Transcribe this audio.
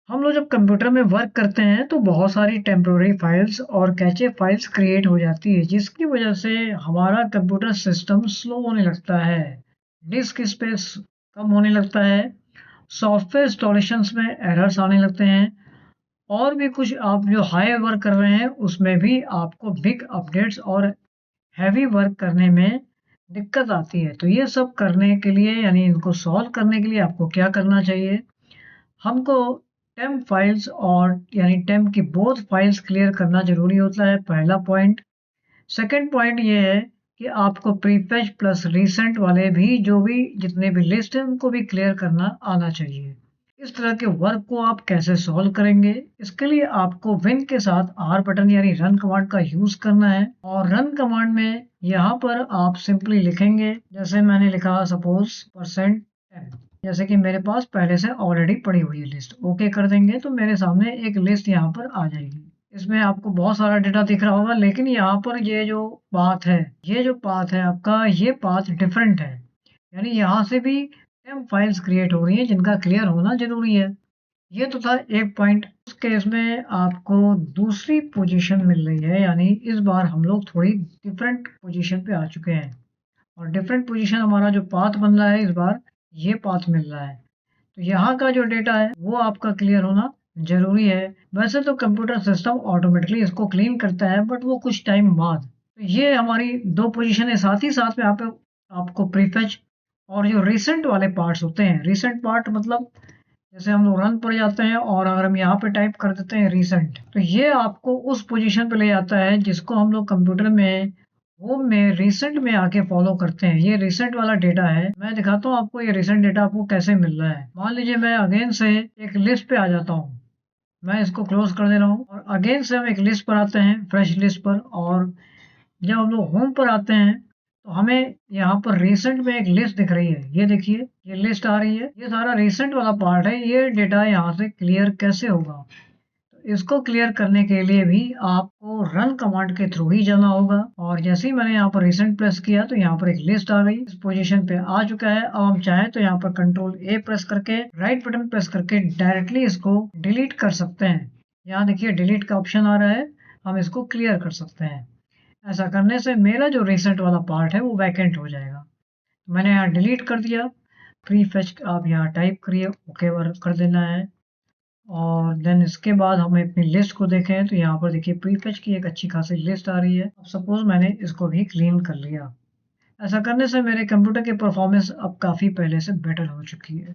हम लोग जब कंप्यूटर में वर्क करते हैं तो बहुत सारी टेम्पररी फाइल्स और कैचे फाइल्स क्रिएट हो जाती है, जिसकी वजह से हमारा कंप्यूटर सिस्टम स्लो होने लगता है, डिस्क स्पेस कम होने लगता है, सॉफ्टवेयर इंस्टॉलेशंस में एरर्स आने लगते हैं, और भी कुछ आप जो हाई वर्क कर रहे हैं उसमें भी आपको बिग अपडेट्स और हैवी वर्क करने में दिक्कत आती है। तो ये सब करने के लिए यानी इनको सॉल्व करने के लिए आपको क्या करना चाहिए? हमको टेम्प फाइल्स और यानी टेम्प की बोथ फाइल्स क्लियर करना ज़रूरी होता है, पहला पॉइंट। सेकंड पॉइंट ये है कि आपको प्रीफेच प्लस रीसेंट वाले भी जो भी जितने भी लिस्ट हैं उनको भी क्लियर करना आना चाहिए। इस तरह के वर्क को आप कैसे सॉल्व करेंगे? इसके लिए आपको विन के साथ आर बटन यानी रन कमांड का यूज़ करना है, और रन कमांड में यहाँ पर आप सिंपली लिखेंगे, जैसे मैंने लिखा सपोज़ परसेंट एम, जैसे कि मेरे पास पहले से ऑलरेडी पड़ी हुई है लिस्ट। ओके कर देंगे तो मेरे सामने एक लिस्ट यहाँ पर आ जाएगी। इसमें आपको बहुत सारा डेटा दिख रहा होगा, लेकिन यहाँ पर ये जो पाथ है आपका, ये पाथ डिफरेंट है। यानी यहाँ से भी टेम्प फाइल्स क्रिएट हो रही हैं जिनका क्लियर होना ज़रूरी है। ये तो था एक पॉइंट। उस केस में आपको दूसरी पोजीशन मिल रही है, यानी इस बार हम लोग थोड़ी डिफरेंट पोजीशन पे आ चुके हैं, और डिफरेंट पोजीशन हमारा जो पाथ बन रहा है इस बार, ये पाथ मिल रहा है। तो यहाँ का जो डेटा है वो आपका क्लियर होना ज़रूरी है। वैसे तो कंप्यूटर सिस्टम ऑटोमेटिकली इसको क्लीन करता है, बट वो कुछ टाइम बाद। तो ये हमारी 2 पोजीशन है। साथ ही साथ में यहाँ पे आपको प्रीफेच और जो रिसेंट वाले पार्ट्स होते हैं, रिसेंट पार्ट मतलब जैसे हम लोग रन पर जाते हैं और अगर हम यहाँ पे टाइप कर देते हैं रिसेंट, तो ये आपको उस पोजीशन पे ले जाता है जिसको हम लोग कंप्यूटर में होम में रिसेंट में आके फॉलो करते हैं। ये रिसेंट वाला डेटा है। मैं दिखाता हूँ आपको ये रिसेंट डेटा आपको कैसे मिल रहा है। मान लीजिए मैं अगेन से एक लिस्ट पे आ जाता हूँ, मैं इसको क्लोज कर दे रहा हूँ, और अगेन से हम एक लिस्ट पर आते हैं, फ्रेश लिस्ट पर। और जब हम लोग होम पर आते हैं तो हमें यहाँ पर रिसेंट में एक लिस्ट दिख रही है। ये देखिए, ये लिस्ट आ रही है, ये सारा रिसेंट वाला पार्ट है। ये डेटा यहाँ से क्लियर कैसे होगा? तो इसको क्लियर करने के लिए भी आपको रन कमांड के थ्रू ही जाना होगा। और जैसे ही मैंने यहाँ पर रिसेंट प्रेस किया तो यहाँ पर एक लिस्ट आ गई, इस पोजीशन पे आ चुका है। अब हम चाहें तो यहाँ पर कंट्रोल ए प्रेस करके, राइट बटन प्रेस करके डायरेक्टली इसको डिलीट कर सकते हैं। यहाँ देखिए डिलीट का ऑप्शन आ रहा है, हम इसको क्लियर कर सकते हैं। ऐसा करने से मेरा जो रिसेंट वाला पार्ट है वो वैकेंट हो जाएगा। मैंने यहाँ डिलीट कर दिया। प्रीफेच आप यहाँ टाइप करिए, ओके कर देना है। और देन इसके बाद हम अपनी लिस्ट को देखें तो यहाँ पर देखिए प्रीफेच की एक अच्छी खासी लिस्ट आ रही है। अब सपोज मैंने इसको भी क्लीन कर लिया। ऐसा करने से मेरे कंप्यूटर की परफॉर्मेंस अब काफ़ी पहले से बेटर हो चुकी है।